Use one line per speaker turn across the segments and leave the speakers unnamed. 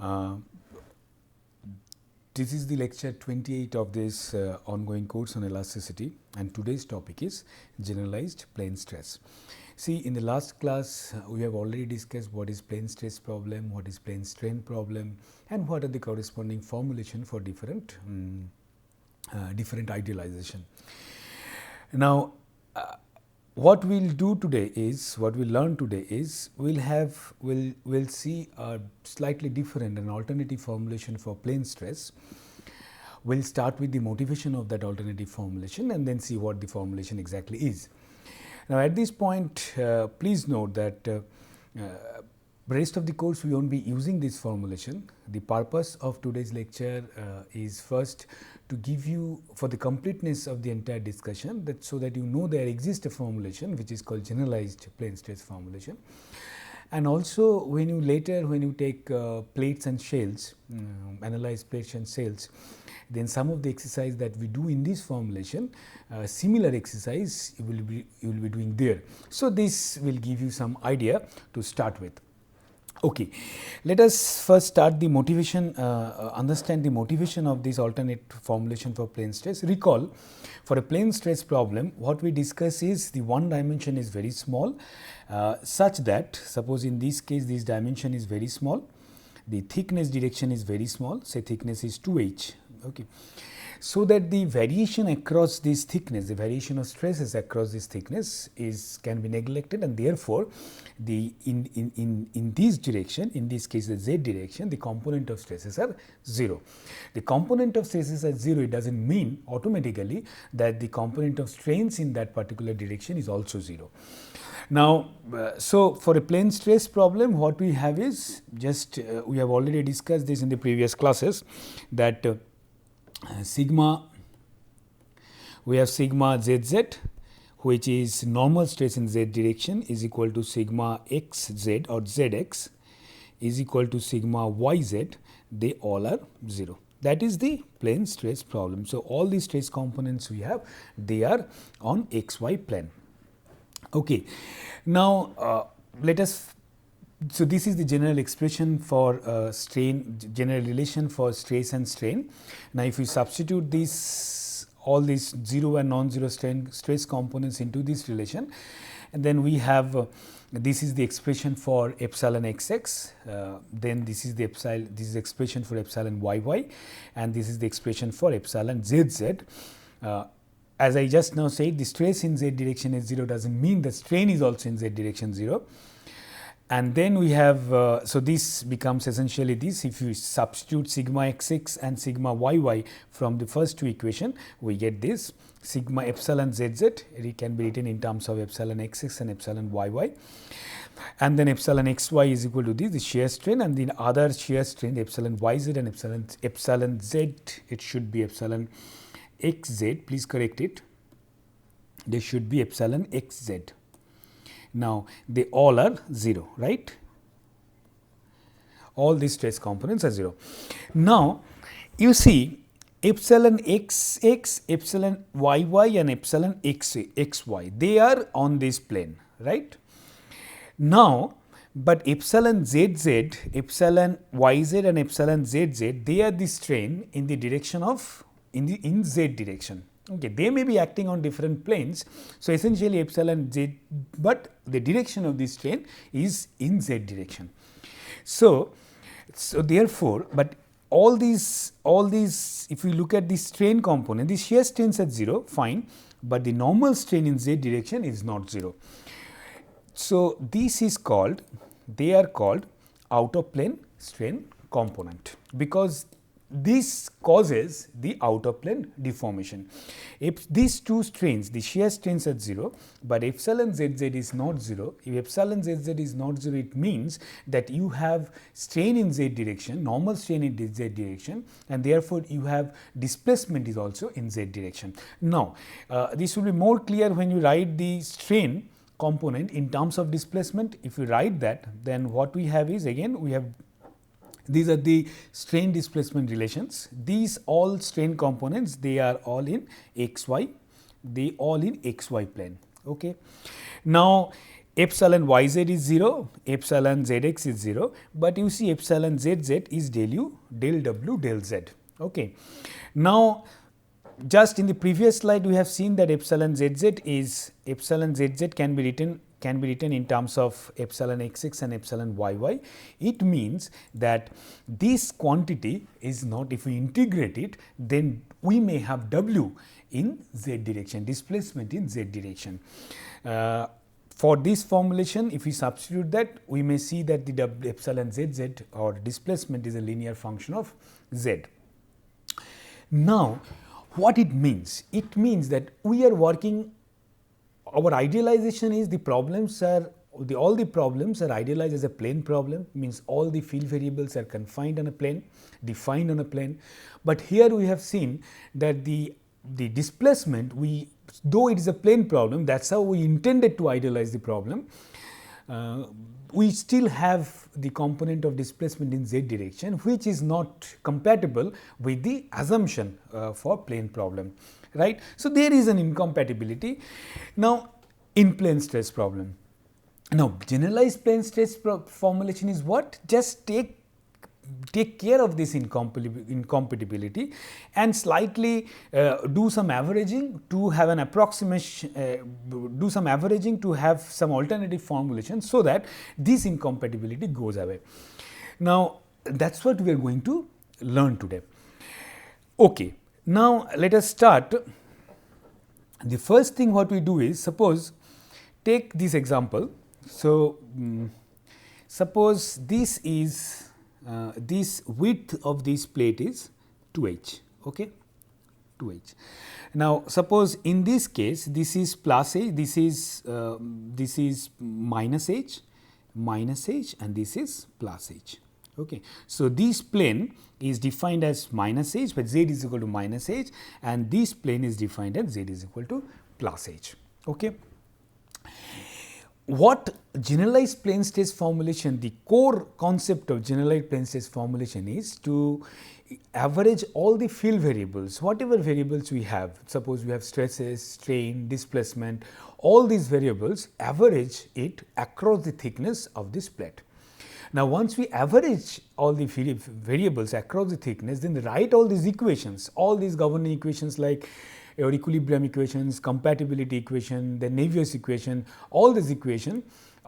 Uh, this is the lecture 28 of this ongoing course on elasticity, and today's topic is generalized plane stress. See, in the last class we have already discussed what is plane stress problem, what is plane strain problem, and what are the corresponding formulation for different idealization. Now, what we'll do today is, what we'll learn today is, we'll see a slightly different and alternative formulation for plane stress. We'll start with the motivation of that alternative formulation and then see what the formulation exactly is. Now, at this point, please note that rest of the course we won't be using this formulation. The purpose of today's lecture is first to give you, for the completeness of the entire discussion, that so that you know there exists a formulation which is called generalized plane stress formulation. And also when you take plates and shells, analyze plates and shells, then some of the exercise that we do in this formulation, similar exercise you will be doing there. So this will give you some idea to start with. Okay, let us first start the motivation, understand the motivation of this alternate formulation for plane stress. Recall, for a plane stress problem, what we discuss is the one dimension is very small, such that, suppose in this case this dimension is very small, the thickness direction is very small, say thickness is 2h, okay. So that the variation across this thickness, the variation of stresses across this thickness can be neglected, and therefore, in this direction, in this case the z direction, the component of stresses are 0. The component of stresses are 0, it does not mean automatically that the component of strains in that particular direction is also 0. Now, so for a plane stress problem, what we have is just we have already discussed this in the previous classes, that we have sigma zz, which is normal stress in z direction, is equal to sigma xz or zx is equal to sigma yz. They all are 0. That is the plane stress problem. So all the stress components we have, they are on xy plane. Okay. Now let us. So this is the general expression for strain, general relation for stress and strain. Now, if you substitute all these 0 and non-zero stress components into this relation, and then we have this is the expression for epsilon xx, then this is the expression for epsilon yy, and this is the expression for epsilon zz. As I just now said, the stress in z direction is 0 does not mean the strain is also in z direction 0. And then we have, so this becomes essentially this, if you substitute sigma xx and sigma yy from the first two equation, we get this sigma epsilon zz, it can be written in terms of epsilon xx and epsilon yy. And then epsilon xy is equal to this, the shear strain, and the other shear strain epsilon yz and epsilon z, it should be epsilon xz, please correct it, there should be epsilon xz. Now, they all are 0, right? All these stress components are 0. Now, you see epsilon xx, epsilon yy and epsilon xy, they are on this plane, right? Now, but epsilon zz, epsilon yz and epsilon zz, they are the strain in the direction of, in z direction. Okay, they may be acting on different planes. So, essentially epsilon z, but the direction of this strain is in z direction. So therefore, but all these if we look at the strain component, the shear strains at 0, fine, but the normal strain in z direction is not 0. So this is called, they are called out of plane strain component, because this causes the out of plane deformation. If these two strains, the shear strains at 0, but epsilon zz is not 0, if epsilon zz is not 0, it means that you have strain in z direction, normal strain in z direction, and therefore you have displacement is also in z direction. Now, this will be more clear when you write the strain component in terms of displacement. If you write that, then what we have is, again we have, these are the strain displacement relations. These all strain components, they are all in xy, they all in xy plane. Okay. Now, epsilon yz is 0, epsilon zx is 0, but you see epsilon zz is del u, del w, del z. Okay. Now, just in the previous slide we have seen that epsilon zz can be written in terms of epsilon xx and epsilon yy. It means that this quantity is not, if we integrate it, then we may have w in z direction, displacement in z direction. For this formulation, if we substitute that, we may see that the epsilon zz or displacement is a linear function of z. Now, what it means? It means that we are working, our idealization is the problems are, all the problems are idealized as a plane problem, means all the field variables are confined on a plane, defined on a plane. But here we have seen that the displacement, though it is a plane problem, that is how we intended to idealize the problem, we still have the component of displacement in z direction, which is not compatible with the assumption for plane problem, right. So, there is an incompatibility. Now, in plane stress problem, now generalized plane stress formulation is what? Just take care of this incompatibility and slightly do some averaging to have an approximation, do some averaging to have some alternative formulation, so that this incompatibility goes away. Now, that is what we are going to learn today. Okay. Now, let us start. The first thing what we do is, suppose take this example. So, suppose this is this width of this plate is 2h, okay, 2h. Now, suppose in this case this is plus h, this is minus h, and this is plus h. Okay. So, this plane is defined as minus h, but z is equal to minus h, and this plane is defined as z is equal to plus h. Okay. What generalized plane stress formulation, the core concept of generalized plane stress formulation is to average all the field variables, whatever variables we have. Suppose we have stresses, strain, displacement, all these variables, average it across the thickness of this plate. Now, once we average all the variables across the thickness, then write all these equations, all these governing equations like your equilibrium equations, compatibility equation, the Navier's equation, all these equations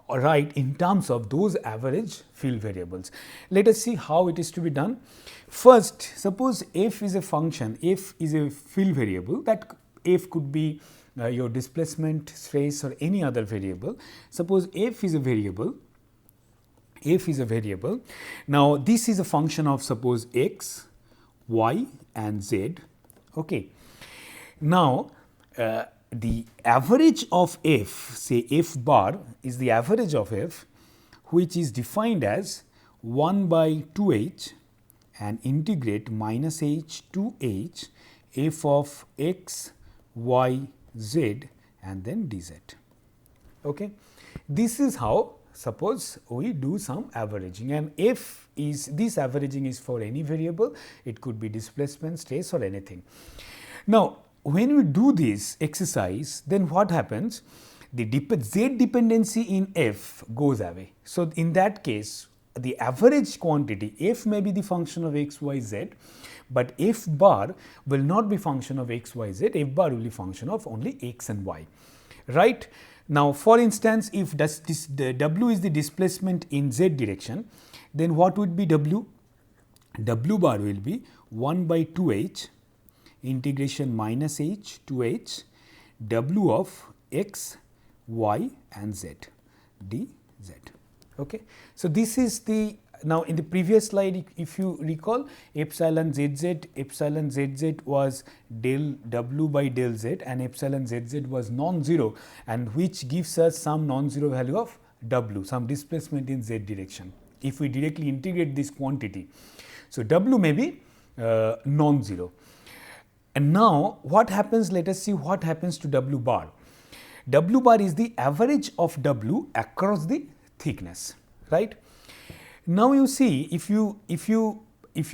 write in terms of those average field variables. Let us see how it is to be done. First, suppose f is a function, f is a field variable, that f could be your displacement, stress, or any other variable. Suppose f is a variable, Now, this is a function of, suppose, x, y, and z. Okay. Now, the average of f, say f bar is the average of f, which is defined as 1 by 2h and integrate minus h to h f of x, y, z, and then dz. Okay. This is how, suppose we do some averaging, and f is, this averaging is for any variable, it could be displacement, stress, or anything. Now, when we do this exercise, then what happens? The z dependency in f goes away. So, in that case, the average quantity f may be the function of x, y, z, but f bar will not be function of x, y, z, f bar will be function of only x and y, right. Now, for instance, if the w is the displacement in z direction, then what would be w? W bar will be 1 by 2h integration minus h to h w of x, y, and z dz. Okay. So, this is the, now in the previous slide, if you recall, epsilon zz was del w by del z, and epsilon zz was non-zero, and which gives us some non-zero value of w, some displacement in z direction, if we directly integrate this quantity. So, w may be non-zero. And now, what happens? Let us see what happens to w bar. W bar is the average of w across the thickness, right. Now, you see, if you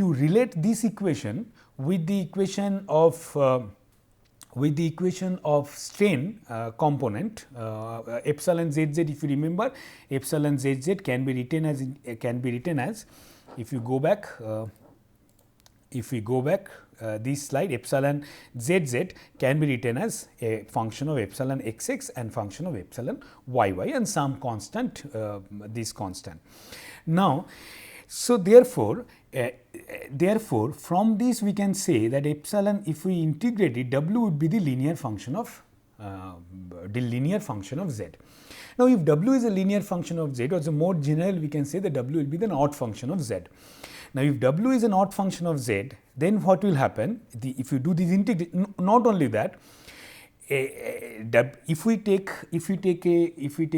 relate this equation with the equation of with the equation of strain component epsilon zz. If you remember, epsilon zz can be written as if you go back this slide, epsilon zz can be written as a function of epsilon xx and function of epsilon yy and some constant, this constant. Now, so therefore, from this we can say that epsilon, if we integrate it, w would be the linear function of z. Now, if w is a linear function of z, or the more general we can say that w will be the odd function of z. Now, if w is an odd function of z, then what will happen? If you do this integration, not only that, if we take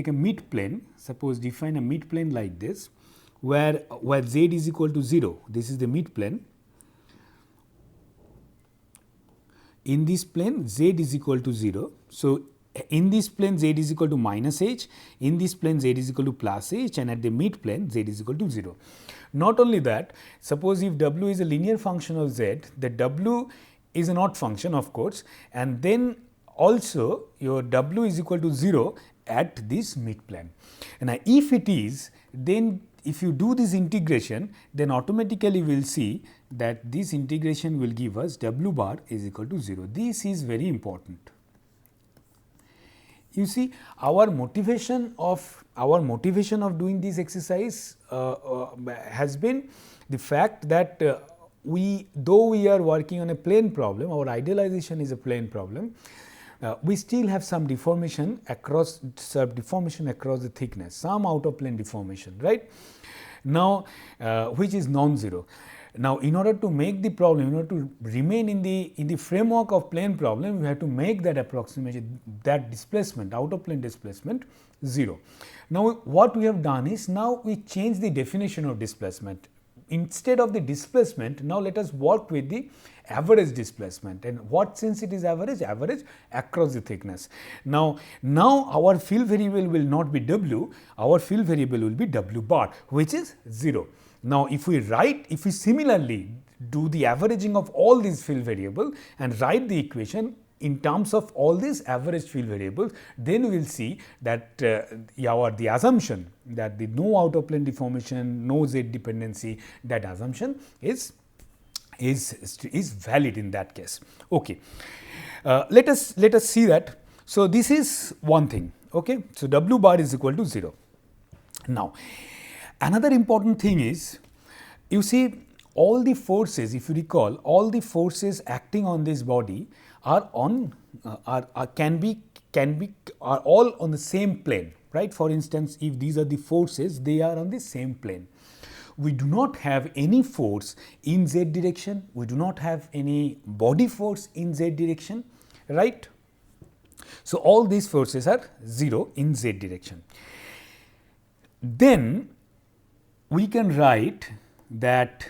a mid plane, suppose define a mid plane like this, where z is equal to 0. This is the mid plane. In this plane, z is equal to 0. So, in this plane z is equal to minus h, in this plane z is equal to plus h, and at the mid plane z is equal to 0. Not only that, suppose if w is a linear function of z, the w is an odd function, of course, and then also your w is equal to 0 at this mid plane. And if it is, then if you do this integration, then automatically we will see that this integration will give us w bar is equal to 0. This is very important. You see, our motivation of doing this exercise has been the fact that though we are working on a plane problem, our idealization is a plane problem, we still have some deformation across the thickness, some out of plane deformation, right? Now, which is non-zero. Now, in order to make the problem, in order to remain in the framework of plane problem, we have to make that approximation, that displacement, out of plane displacement 0. Now, what we have done is, now we change the definition of displacement. Instead of the displacement, now let us work with the average displacement. And what sense it is average? Average across the thickness. Now our field variable will not be w, our field variable will be w bar, which is 0. Now, if we similarly do the averaging of all these field variables and write the equation in terms of all these average field variables, then we will see that the assumption that the no out of plane deformation, no z dependency, that assumption is valid in that case. Okay, let us see that. So, this is one thing. Okay, so w bar is equal to 0. Now, another important thing is, you see, all the forces, if you recall, all the forces acting on this body are all on the same plane, right? For instance, if these are the forces, they are on the same plane. We do not have any force in z direction, we do not have any body force in z direction, right? So, all these forces are 0 in z direction. Then we can write that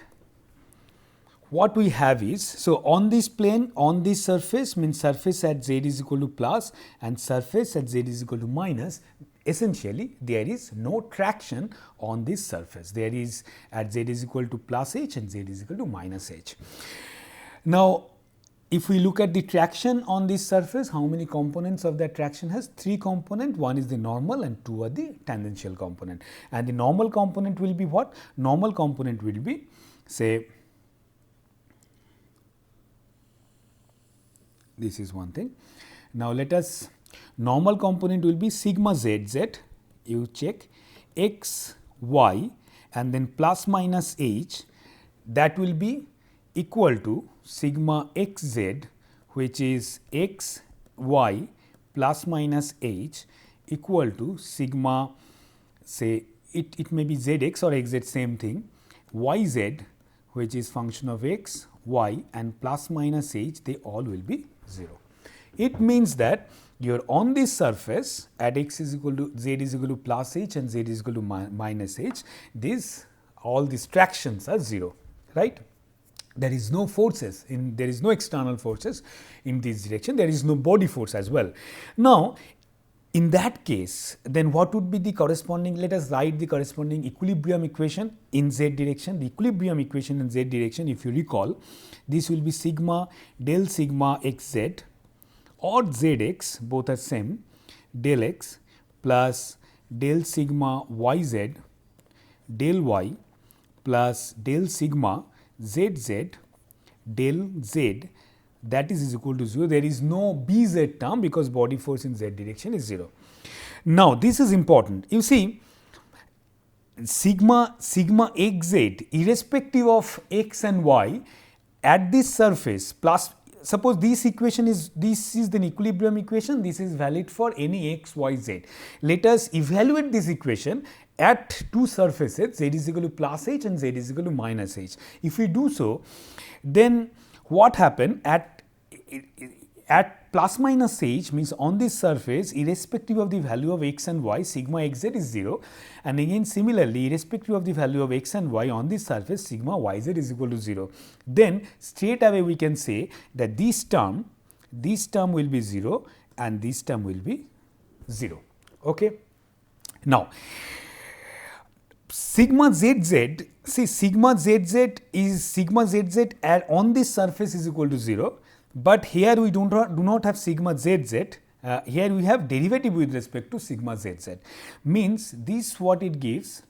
what we have is, so on this plane, on this surface, means surface at z is equal to plus and surface at z is equal to minus, essentially there is no traction on this surface. There is at z is equal to plus h and z is equal to minus h. Now, if we look at the traction on this surface, how many components of that traction has? 3 components. One is the normal and 2 are the tangential component. And the normal component will be what? Normal component will be, say, this is one thing. Now, let us, normal component will be sigma zz, you check, x, y, and then plus minus h, that will be equal to sigma xz, which is x, y plus minus h, equal to sigma, say, it may be zx or xz, same thing, yz, which is function of x, y, and plus minus h, they all will be 0. It means that you are on this surface at x is equal to, z is equal to plus h and z is equal to minus h, all these tractions are 0, right? There is no forces there is no external forces in this direction, there is no body force as well. Now, in that case, then what would be the corresponding, let us write the corresponding equilibrium equation in z direction. The equilibrium equation in z direction, if you recall, this will be sigma del sigma xz or zx, both are same, del x plus del sigma yz del y plus del sigma zz del z, that is equal to 0. There is no bz term because body force in z direction is 0. Now, this is important. You see, sigma xz irrespective of x and y at this surface plus, suppose this equation is, this is the equilibrium equation, this is valid for any x, y, z. Let us evaluate this equation at two surfaces, z is equal to plus h and z is equal to minus h. If we do so, then what happen at plus minus h means on this surface irrespective of the value of x and y, sigma xz is 0, and again similarly irrespective of the value of x and y on this surface, sigma yz is equal to 0. Then straight away we can say that this term will be 0 and this term will be 0. Okay. Now, sigma zz, see sigma zz is sigma zz on this surface is equal to 0. But here we do not have sigma zz, here we have derivative with respect to sigma zz. Means this what it gives,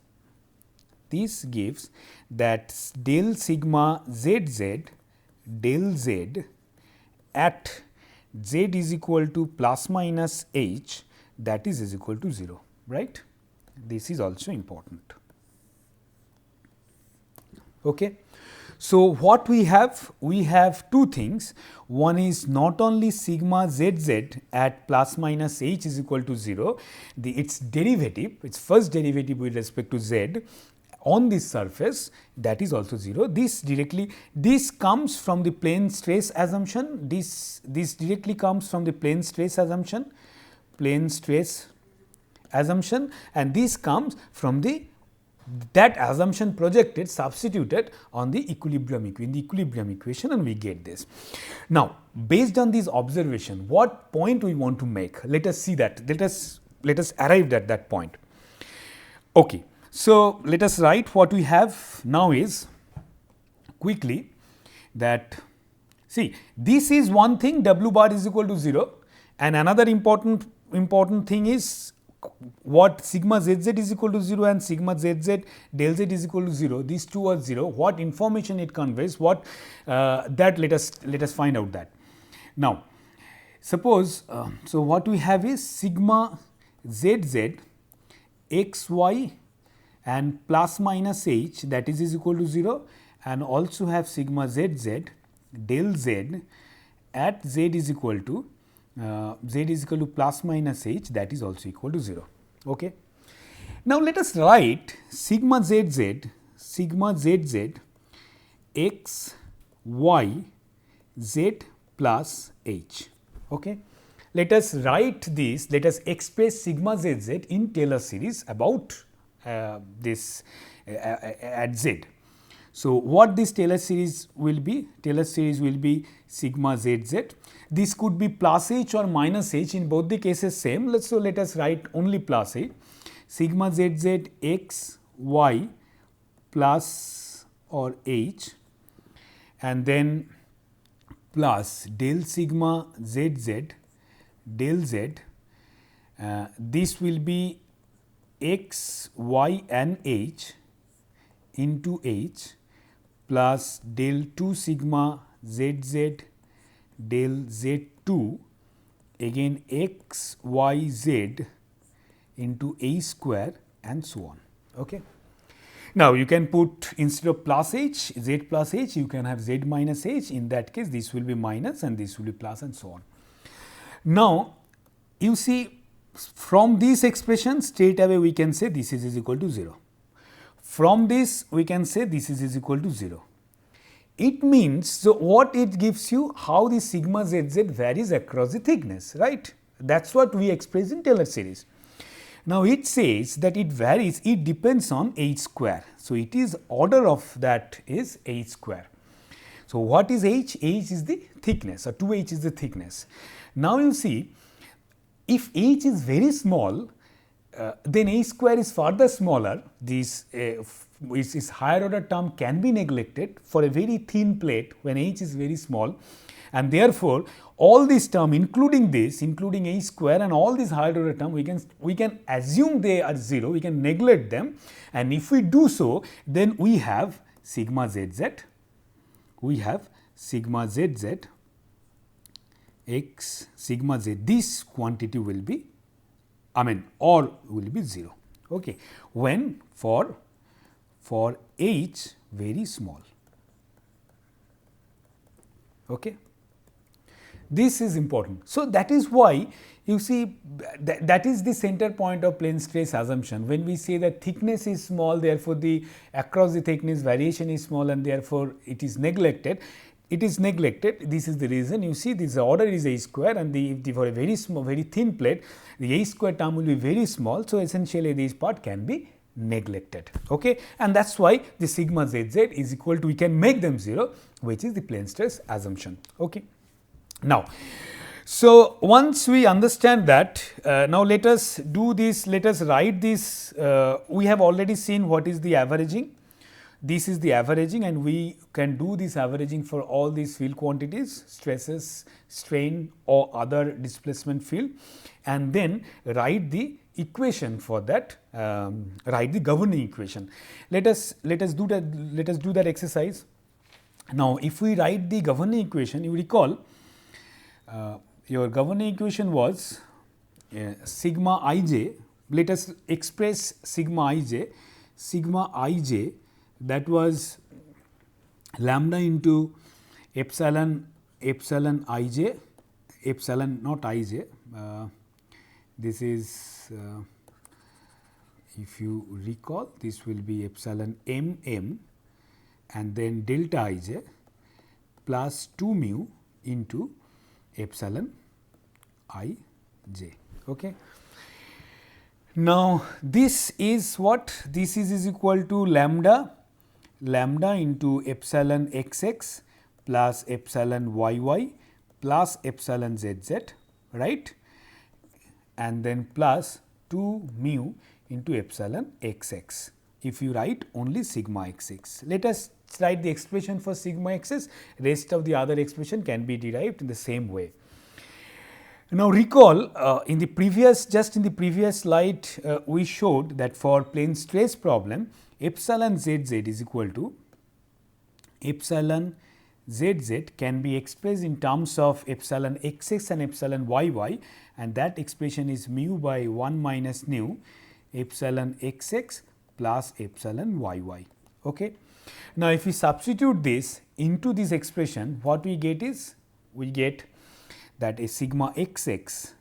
this gives that del sigma zz del z at z is equal to plus minus h, that is equal to 0, right. This is also important. Okay. So, what we have two things. One is not only sigma zz at plus minus h is equal to 0, its derivative, its first derivative with respect to z on this surface, that is also 0. This comes from the plane stress assumption, this directly comes from the plane stress assumption, and this comes from that assumption projected, substituted on the equilibrium equation, and we get this. Now, based on this observation, what point we want to make? Let us see that. Let us arrive at that point. Okay. So, let us write what we have now is quickly that, see, this is one thing, w bar is equal to 0, and another important thing is what sigma zz is equal to 0 and sigma zz del z is equal to 0. These two are 0. What information it conveys? What that let us find out that. Now, suppose so what we have is sigma zz x y and plus minus h, that is equal to 0, and also have sigma zz del z at z is equal to plus minus h, that is also equal to 0. Okay. Now, let us write sigma zz x y z plus h. Okay. Let us write this, let us express sigma zz in Taylor series about this at z. So, what this Taylor series will be? Taylor series will be sigma zz. This could be plus h or minus h, in both the cases same. So, let us write only plus h. Sigma zz x y plus or h, and then plus del sigma zz del z. This will be x, y and h into h plus del 2 sigma zz del z2 again x, y, z into a square and so on. Okay. Now, you can put instead of plus h, z plus h, you can have z minus h. In that case, this will be minus and this will be plus and so on. Now, you see from this expression straight away we can say this is equal to 0. From this we can say this is equal to 0. It means, so what it gives you, how the sigma zz varies across the thickness, right? That is what we express in Taylor series. Now, it says that it varies, it depends on h square. So, it is order of that is h square. So, what is h? H is the thickness, or 2h is the thickness. Now, you see, if h is very small, then h square is further smaller. This its higher order term can be neglected for a very thin plate when h is very small, and therefore, all these term including this, including h square and all these higher order term, we can assume they are 0, we can neglect them, and if we do so, then we have sigma zz, x sigma z, this quantity will be, or will be 0, okay, when for h very small, okay. This is important. So, that is why you see that is the center point of plane stress assumption. When we say that thickness is small, therefore, the across the thickness variation is small and therefore, it is neglected. It is neglected. This is the reason. You see this order is h square, and for a very small, very thin plate, the h square term will be very small. So, essentially this part can be neglected, okay, and that is why the sigma zz is equal to, we can make them 0, which is the plane stress assumption, okay. Now, so once we understand that, now let us do this, let us write this, we have already seen what is the averaging, this is the averaging, and we can do this averaging for all these field quantities, stresses, strain or other displacement field, and then write the equation for that, write the governing equation. Let us do that exercise. Now, if we write the governing equation, you recall your governing equation was sigma ij, let us express sigma ij, that was lambda into epsilon ij, epsilon not ij, this is if you recall, this will be epsilon m and then delta ij plus 2 mu into epsilon I j, okay. Now, this is what? This is equal to lambda into epsilon xx plus epsilon yy plus epsilon zz, right, and then plus 2 mu into epsilon xx. If you write only sigma xx, let us write the expression for sigma xx, rest of the other expression can be derived in the same way. Now, recall in the previous slide, we showed that for plane stress problem, epsilon zz is equal to epsilon zz can be expressed in terms of epsilon xx and epsilon yy, and that expression is mu by 1 minus nu epsilon xx plus epsilon yy, okay. Now, if we substitute this into this expression, what we get is, we get that a sigma xx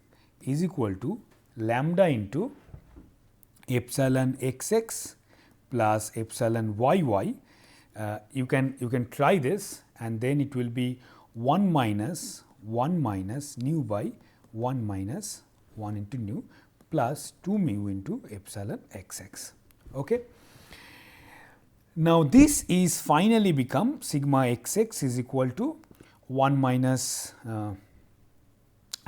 is equal to lambda into epsilon xx plus epsilon yy. You can try this, and then it will be 1 minus nu by 1 minus 1 into nu plus 2 mu into epsilon xx, okay. Now, this is finally become sigma xx is equal to 1 minus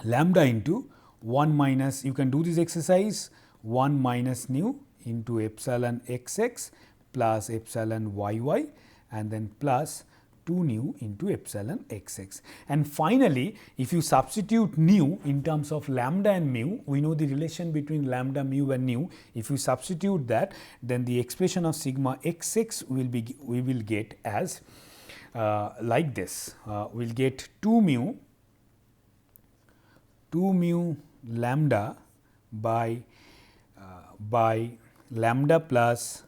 lambda into 1 minus, you can do this exercise, 1 minus nu into epsilon xx plus epsilon yy, and then plus 2 nu into epsilon xx. And finally, if you substitute nu in terms of lambda and mu, we know the relation between lambda, mu and nu. If you substitute that, then the expression of sigma xx we will get as like this. We will get 2 mu lambda by lambda plus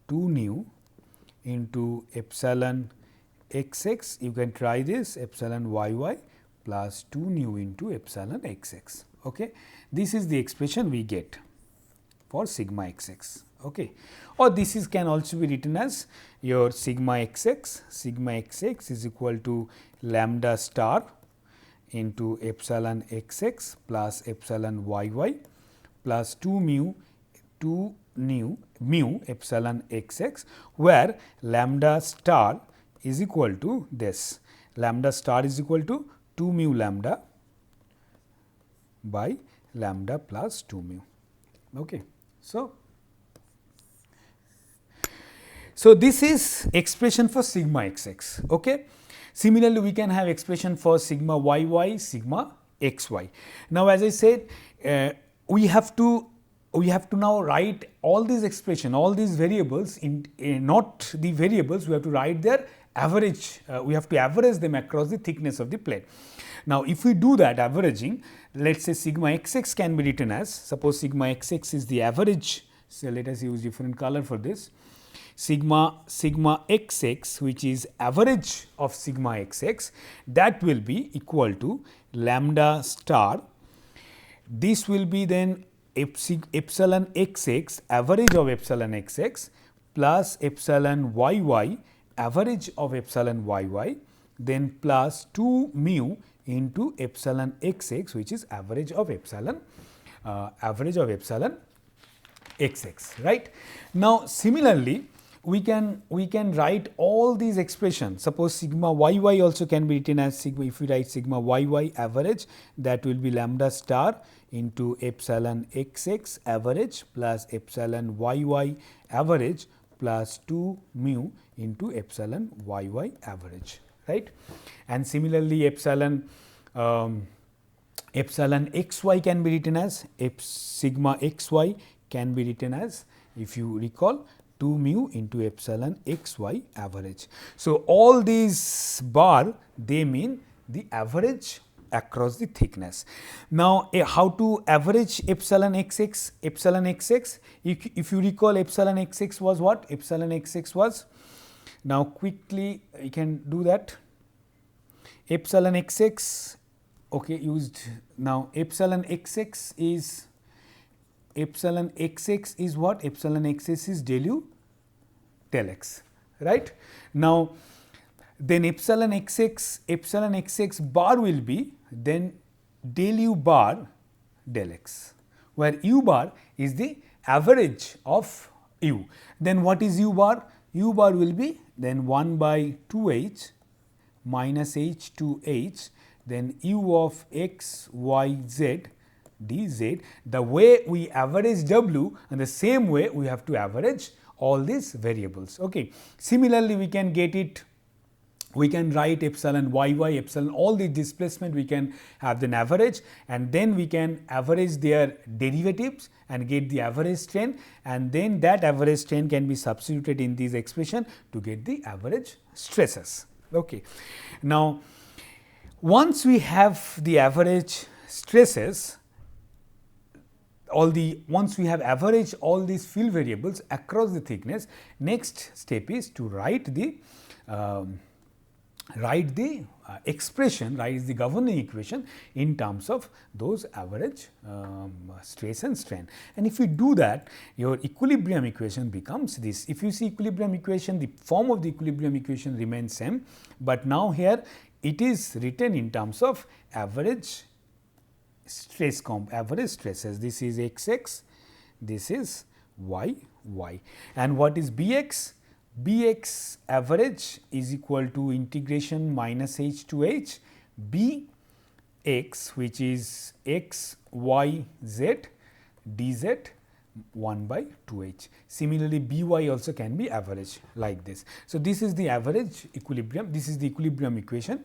2 nu into epsilon xx, you can try this, epsilon yy plus 2 nu into epsilon xx, okay. This is the expression we get for sigma xx, okay. Or this is can also be written as your sigma xx is equal to lambda star into epsilon xx plus epsilon yy plus 2 mu epsilon xx, where lambda star is equal to this, lambda star is equal to 2 mu lambda by lambda plus 2 mu, okay. So, So, this is expression for sigma xx. Okay. Similarly, we can have expression for sigma yy, sigma xy. Now, as I said, we have to now write all these expression, all these variables in not the variables. We have to write their average. We have to average them across the thickness of the plate. Now, if we do that averaging, let us say sigma xx can be written as, suppose sigma xx is the average. So, let us use different color for this. Sigma xx, which is average of sigma xx, that will be equal to lambda star. This will be then epsilon xx, average of epsilon xx, plus epsilon yy, average of epsilon yy, then plus 2 mu into epsilon xx, which is average of epsilon xx, right. Now, similarly, we can write all these expressions. Suppose sigma yy also can be written as sigma. If we write sigma yy average, that will be lambda star into epsilon xx average plus epsilon yy average plus 2 mu into epsilon yy average, right. And similarly, epsilon xy can be written as sigma xy can be written as, if you recall, 2 mu into epsilon xy average. So, all these bar, they mean the average across the thickness. Now, how to average epsilon xx? Epsilon xx, if you recall, epsilon xx was what? Epsilon xx was, now quickly you can do that. Epsilon xx, okay, used. Now, epsilon xx is what? Epsilon xx is del u del x, right. Now, then epsilon xx bar will be then del u bar del x, where u bar is the average of u. Then what is u bar? U bar will be then 1 by 2h minus h to h, then u of x, y, z dz. The way we average w, and the same way we have to average all these variables. Okay. Similarly, we can get it, we can write epsilon yy, epsilon, all the displacement we can have an average, and then we can average their derivatives and get the average strain, and then that average strain can be substituted in this expression to get the average stresses. Okay. Now, once we have the average stresses, once we have averaged all these field variables across the thickness, next step is to write the expression, write the governing equation in terms of those average stress and strain. And if you do that, your equilibrium equation becomes this. If you see equilibrium equation, the form of the equilibrium equation remains same, but now here it is written in terms of average stress average stresses. This is xx, this is yy, and what is bx? Bx average is equal to integration minus h to h bx, which is x, y, z dz 1 by 2h. Similarly, by also can be average like this. So, this is the average equilibrium, this is the equilibrium equation.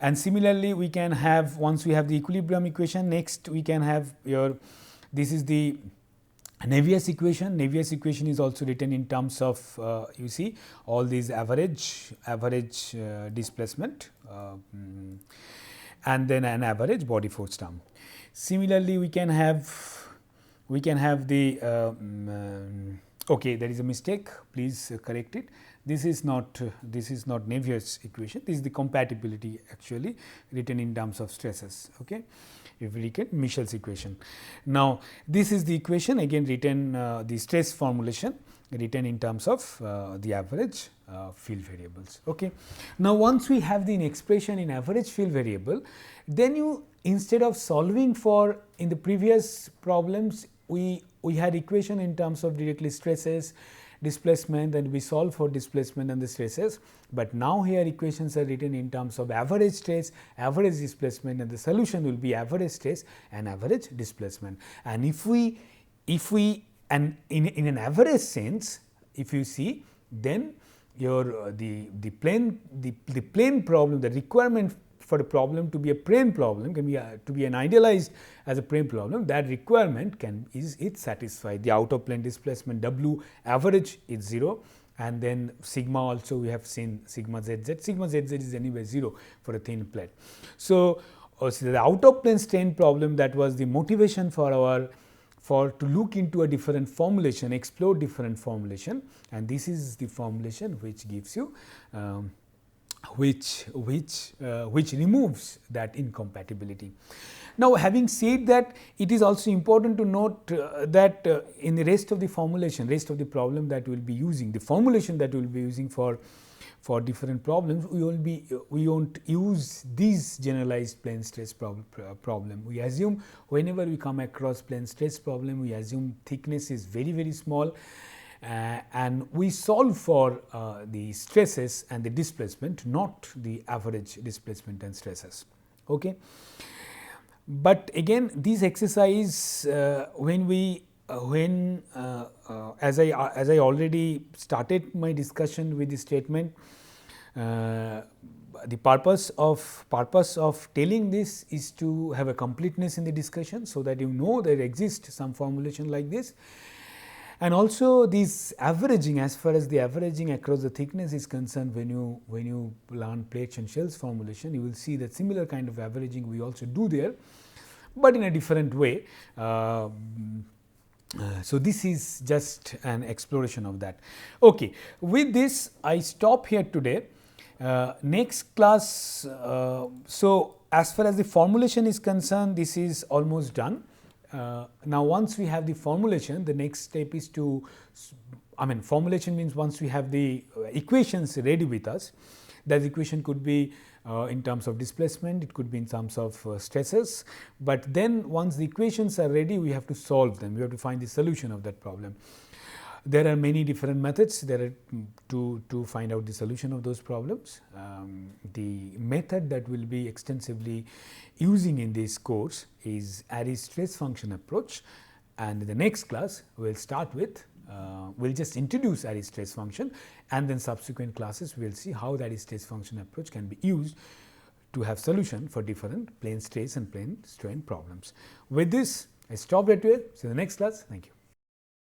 And similarly, we can have, once we have the equilibrium equation, next we can have your, this is the Navier's equation. Navier's equation is also written in terms of you see all these average displacement and then an average body force term. Similarly, we can have the okay, there is a mistake, please correct it. This is not Navier's equation, this is the compatibility actually written in terms of stresses. Okay. If we get Michel's equation. Now, this is the equation again written the stress formulation written in terms of the average field variables. Okay. Now, once we have the expression in average field variable, then you, instead of solving for, in the previous problems we had equation in terms of directly stresses, displacement, and we solve for displacement and the stresses, but now here equations are written in terms of average stress, average displacement, and the solution will be average stress and average displacement. And if we and in an average sense, if you see, then your the plane problem, the requirement for the problem to be a plane problem can be to be an idealized as a plane problem, that requirement is satisfied. The out of plane displacement W average is 0, and then sigma also we have seen sigma zz. Sigma zz is anyway 0 for a thin plate. So the out of plane strain problem, that was the motivation for to look into a different formulation, explore different formulation, and this is the formulation which gives you which removes that incompatibility. Now, having said that, it is also important to note that in the rest of the formulation, rest of the problem that we will be using, the formulation that we will be using for different problems, we won't use these generalized plane stress problem. We assume whenever we come across plane stress problem, we assume thickness is very small, and we solve for the stresses and the displacement, not the average displacement and stresses. Okay. But again, this exercise, as I already started my discussion with the statement, the purpose of telling this is to have a completeness in the discussion, so that you know there exists some formulation like this. And also this averaging, as far as the averaging across the thickness is concerned, when you learn plates and shells formulation, you will see that similar kind of averaging we also do there, but in a different way. So this is just an exploration of that. Okay, with this I stop here today. Next class, so as far as the formulation is concerned, this is almost done. Now, once we have the formulation, the next step is to, formulation means once we have the equations ready with us. That equation could be in terms of displacement, it could be in terms of stresses, but then once the equations are ready, we have to solve them, we have to find the solution of that problem. There are many different methods there are to find out the solution of those problems. The method that we will be extensively using in this course is Airy's stress function approach, and in the next class we will start with we will just introduce Airy's stress function, and then subsequent classes we will see how that stress function approach can be used to have solution for different plane stress and plane strain problems. With this, I stop here today. See you in the next class. Thank you.